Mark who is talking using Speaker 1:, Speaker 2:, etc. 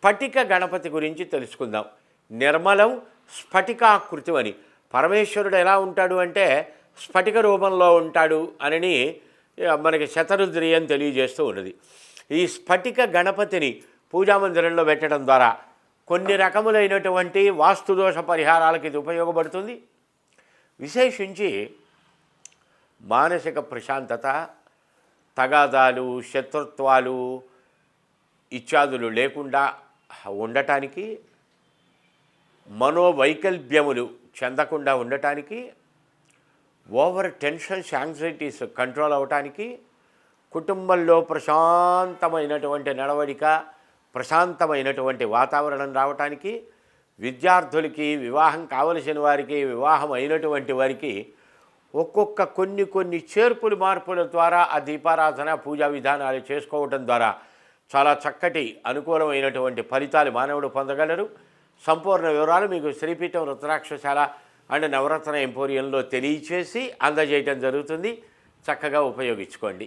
Speaker 1: స్ఫటిక గణపతి గురించి తెలుసుకుందాం. నిర్మలం స్ఫటికాకృతి అని. పరమేశ్వరుడు ఎలా ఉంటాడు అంటే స్ఫటిక రూపంలో ఉంటాడు అని మనకి శతరుద్రియం తెలియజేస్తూ ఉన్నది. ఈ స్ఫటిక గణపతిని పూజామందిరంలో పెట్టడం ద్వారా కొన్ని రకములైనటువంటి వాస్తుదోష పరిహారాలకు ఇది ఉపయోగపడుతుంది. విశేషించి మానసిక ప్రశాంతత, తగాదాలు, శత్రుత్వాలు ఇత్యాదులు లేకుండా ఉండటానికి, మనోవైకల్యములు చెందకుండా ఉండటానికి, ఓవర్ టెన్షన్స్, యాంగ్జైటీస్ కంట్రోల్ అవ్వటానికి, కుటుంబంలో ప్రశాంతమైనటువంటి నడవడిక, ప్రశాంతమైనటువంటి వాతావరణం రావటానికి, విద్యార్థులకి, వివాహం కావలసిన వారికి, వివాహం అయినటువంటి వారికి ఒక్కొక్క కొన్ని చేర్పులు మార్పుల ద్వారా ఆ దీపారాధన పూజా విధానాలు చేసుకోవటం ద్వారా చాలా చక్కటి అనుకూలమైనటువంటి ఫలితాలు మానవుడు పొందగలరు. సంపూర్ణ వివరాలు మీకు శ్రీపీఠం రుద్రాక్షశాల అండ్ నవరత్న ఎంపోరియంలో తెలియచేసి అందజేయటం జరుగుతుంది. చక్కగా ఉపయోగించుకోండి.